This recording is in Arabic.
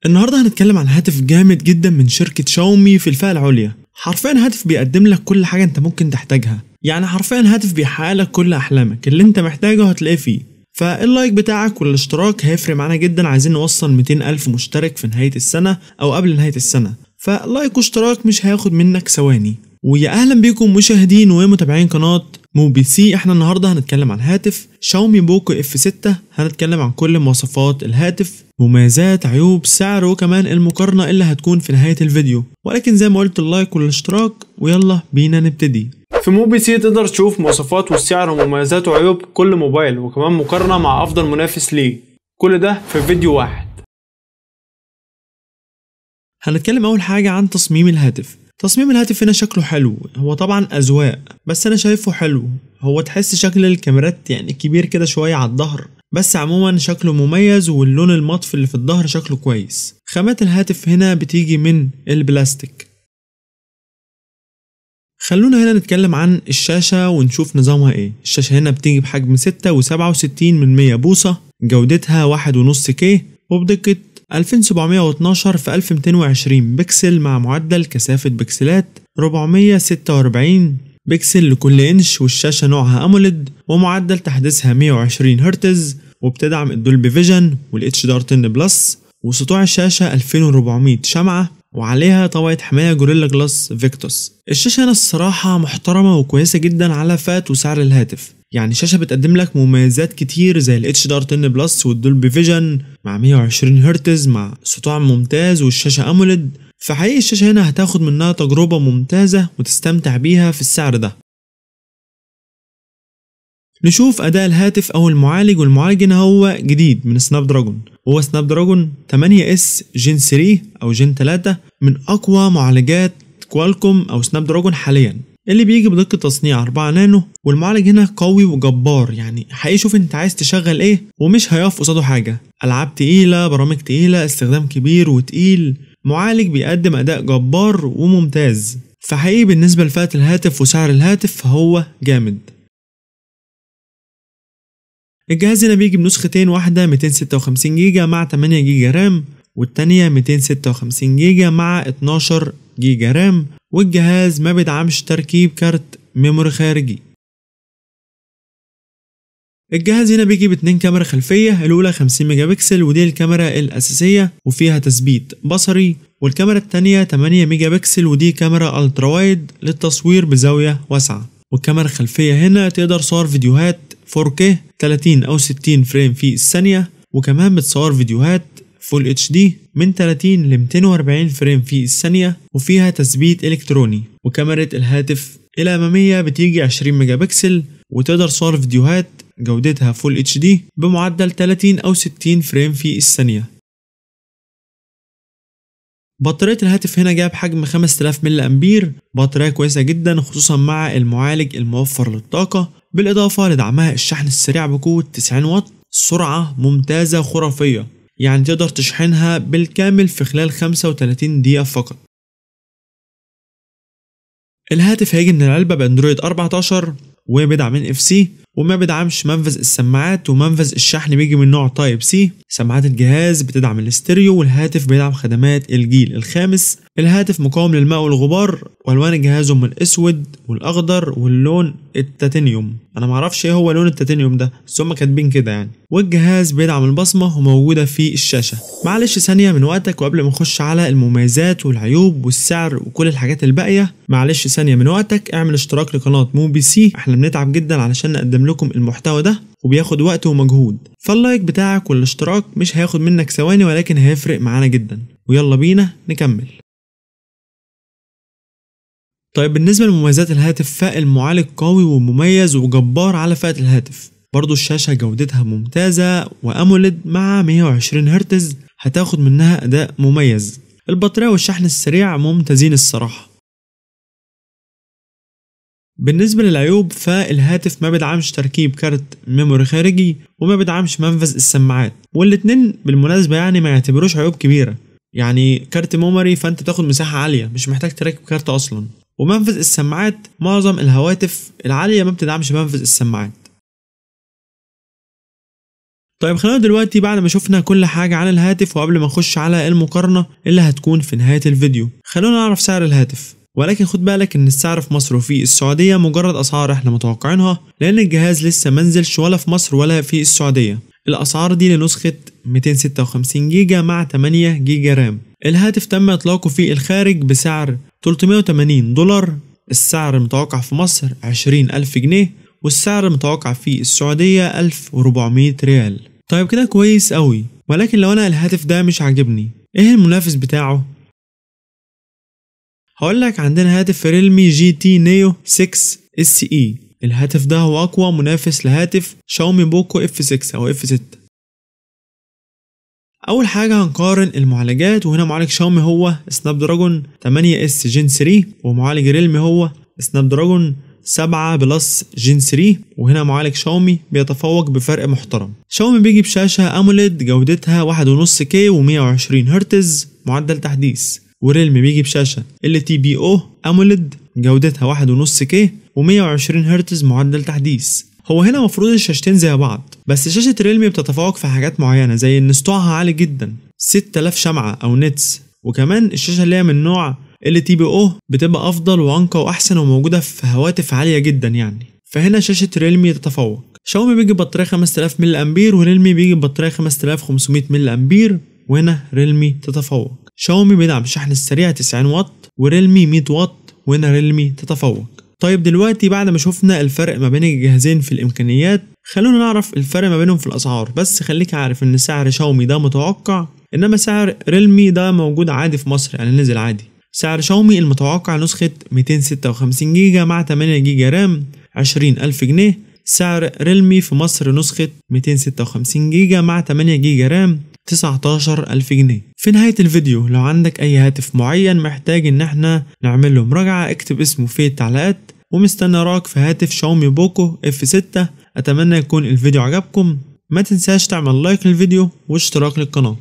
النهارده هنتكلم عن هاتف جامد جدا من شركة شاومي في الفئة العليا. حرفيا هاتف بيقدم لك كل حاجة انت ممكن تحتاجها، يعني حرفيا هاتف بيحقق لك كل احلامك اللي انت محتاجه هتلاقيه فيه. فاللايك بتاعك والاشتراك هيفرق معانا جدا، عايزين نوصل 200,000 مشترك في نهاية السنة او قبل نهاية السنة، فلايك واشتراك مش هياخد منك ثواني. ويا اهلا بيكم مشاهدين ومتابعين قناة موبي سي. احنا النهارده هنتكلم عن هاتف شاومي بوكو اف 6. هنتكلم عن كل مواصفات الهاتف، مميزات، عيوب، سعر، وكمان المقارنة اللي هتكون في نهاية الفيديو. ولكن زي ما قلت اللايك والاشتراك، ويلا بينا نبتدي. في موبي سي تقدر تشوف مواصفات والسعر ومميزات وعيوب كل موبايل، وكمان مقارنة مع افضل منافس ليه، كل ده في فيديو واحد. هنتكلم اول حاجة عن تصميم الهاتف. تصميم الهاتف هنا شكله حلو، هو طبعا اذواق بس انا شايفه حلو. هو تحس شكل الكاميرات يعني كبير كده شوية على الظهر، بس عموما شكله مميز، واللون المطفي اللي في الظهر شكله كويس. خامات الهاتف هنا بتيجي من البلاستيك. خلونا هنا نتكلم عن الشاشة ونشوف نظامها ايه. الشاشة هنا بتيجي بحجم 6.67 بوصة، جودتها 1.5K وبدقة 2712 في 1220 بكسل، مع معدل كثافة بكسلات 446 بكسل لكل انش. والشاشة نوعها أموليد، ومعدل تحديثها 120 هرتز، وبتدعم الدولبي فيجن والاتش دي ار 10 بلس. وسطوع الشاشة 2400 شمعة، وعليها طبقة حماية جوريلا جلاس فيكتوس. الشاشة هنا الصراحة محترمة وكويسة جدا على فئة وسعر الهاتف. يعني الشاشة بتقدم لك مميزات كتير زي ال اتش دي ار 10 بلس والدولبي فيجن مع 120 هرتز مع سطوع ممتاز والشاشة أموليد. فحقيقي الشاشة هنا هتاخد منها تجربة ممتازة وتستمتع بيها في السعر ده. نشوف أداء الهاتف أو المعالج. والمعالج هنا هو جديد من سناب دراجون، هو سناب دراجون 8S جين 3 أو جين 3، من أقوى معالجات كوالكوم أو سناب دراجون حاليا، اللي بيجي بدقة تصنيع 4 نانو. والمعالج هنا قوي وجبار، يعني حقيقي شوف انت عايز تشغل ايه ومش هيقف قصاده حاجة. ألعاب تقيلة، برامج تقيلة، استخدام كبير وتقيل، معالج بيقدم أداء جبار وممتاز. فحقيقي بالنسبة لفئة الهاتف وسعر الهاتف فهو جامد. الجهاز هنا بيجي بنسختين، واحدة 256 جيجا مع 8 جيجا رام، والتانية 256 جيجا مع 12 جيجا رام. والجهاز ما بيدعمش تركيب كارت ميموري خارجي. الجهاز هنا بيجي باتنين كاميرا خلفية، الأولى 50 ميجا بكسل ودي الكاميرا الأساسية وفيها تثبيت بصري، والكاميرا التانية 8 ميجا بكسل ودي كاميرا ألترا وايد للتصوير بزاوية واسعة. والكاميرا الخلفية هنا تقدر تصور فيديوهات 4K 30 أو 60 فريم في الثانية، وكمان بتصور فيديوهات فول اتش دي من 30 ل 240 فريم في الثانية، وفيها تثبيت إلكتروني. وكاميرا الهاتف الأمامية بتيجي 20 ميجا بكسل، وتقدر تصور فيديوهات جودتها فول اتش دي بمعدل 30 أو 60 فريم في الثانية. بطارية الهاتف هنا جايب حجم 5000 ملي أمبير، بطارية كويسة جدا خصوصا مع المعالج الموفر للطاقة، بالإضافة لدعمها الشحن السريع بقوة 90 واط، سرعة ممتازة خرافية، يعني تقدر تشحنها بالكامل في خلال 35 دقيقة فقط. الهاتف هيجي من العلبة بأندرويد 14، وبيدعم NFC، وما بيدعمش منفذ السماعات، ومنفذ الشحن بيجي من نوع تايب سي. سماعات الجهاز بتدعم الاستيريو، والهاتف بيدعم خدمات الجيل الخامس. الهاتف مقاوم للماء والغبار، والوان الجهاز هم الاسود والاخضر واللون التيتانيوم. انا معرفش ايه هو لون التيتانيوم ده، بس هم كاتبين كده يعني. والجهاز بيدعم البصمة وموجودة في الشاشة. معلش ثانية من وقتك، وقبل ما نخش على المميزات والعيوب والسعر وكل الحاجات الباقية، معلش ثانية من وقتك اعمل اشتراك لقناة موبي سي. احنا بنتعب جدا علشان نقدم لكم المحتوى ده، وبياخد وقت ومجهود، فاللايك بتاعك والاشتراك مش هياخد منك ثواني، ولكن هيفرق معانا جدا. ويلا بينا نكمل. طيب بالنسبة لمميزات الهاتف، فالمعالج قوي ومميز وجبار على فئة الهاتف. برضو الشاشة جودتها ممتازة وأموليد مع 120 هرتز، هتاخد منها أداء مميز. البطارية والشحن السريع ممتازين الصراحة. بالنسبة للعيوب، فالهاتف ما بيدعمش تركيب كارت ميموري خارجي، وما بيدعمش منفذ السماعات، والاتنين بالمناسبة يعني ما يعتبروش عيوب كبيرة. يعني كارت ميموري فانت بتاخد مساحة عالية، مش محتاج تركب كارت اصلا. ومنفذ السماعات معظم الهواتف العالية ما بتدعمش منفذ السماعات. طيب خلونا دلوقتي بعد ما شفنا كل حاجة عن الهاتف وقبل ما نخش على المقارنة اللي هتكون في نهاية الفيديو، خلونا نعرف سعر الهاتف. ولكن خد بالك ان السعر في مصر وفي السعودية مجرد اسعار احنا متوقعينها، لان الجهاز لسه منزلش ولا في مصر ولا في السعودية. الاسعار دي لنسخة 256 جيجا مع 8 جيجا رام. الهاتف تم اطلاقه في الخارج بسعر $380. السعر المتوقع في مصر 20,000 جنيه، والسعر المتوقع في السعودية 1400 ريال. طيب كده كويس قوي، ولكن لو انا الهاتف ده مش عاجبني، ايه المنافس بتاعه؟ هقولك عندنا هاتف ريلمي جي تي نيو 6 اس اي. الهاتف ده هو اقوى منافس لهاتف شاومي بوكو اف 6 او اف 6. اول حاجة هنقارن المعالجات، وهنا معالج شاومي هو سناب دراجون 8 اس جين 3، ومعالج ريلمي هو سناب دراجون 7 بلس جين 3، وهنا معالج شاومي بيتفوق بفرق محترم. شاومي بيجي بشاشة اموليد جودتها 1.5K و120 هرتز معدل تحديث، وريلمي بيجي بشاشة LTPO اموليد جودتها 1.5K و120 هرتز معدل تحديث. هو هنا مفروض الشاشتين زي بعض، بس شاشة ريلمي بتتفوق في حاجات معينة، زي ان سطوعها عالي جدا 6000 شمعة او نتس، وكمان الشاشة اللي هي من نوع LTPO بتبقى افضل وانقى واحسن وموجودة في هواتف عالية جدا يعني. فهنا شاشة ريلمي تتفوق. شاومي بيجي ببطارية 5000 ملي امبير، وريلمي بيجي ببطارية 5500 ملي امبير، وهنا ريلمي تتفوق. شاومي بيدعم الشحن السريع 90 واط، وريلمي 100 واط، وهنا ريلمي تتفوق. طيب دلوقتي بعد ما شفنا الفرق ما بين الجهازين في الامكانيات، خلونا نعرف الفرق ما بينهم في الاسعار. بس خليك عارف ان سعر شاومي ده متوقع، انما سعر ريلمي ده موجود عادي في مصر، يعني نزل عادي. سعر شاومي المتوقع نسخة 256 جيجا مع 8 جيجا رام 20,000 جنيه. سعر ريلمي في مصر نسخة 256 جيجا مع 8 جيجا رام 19,000 جنيه. في نهاية الفيديو لو عندك اي هاتف معين محتاج ان احنا نعمل له مراجعة، اكتب اسمه في التعليقات، ومستني رايك في هاتف شاومي بوكو اف 6. اتمنى يكون الفيديو عجبكم، ما تنساش تعمل لايك للفيديو واشتراك للقناة.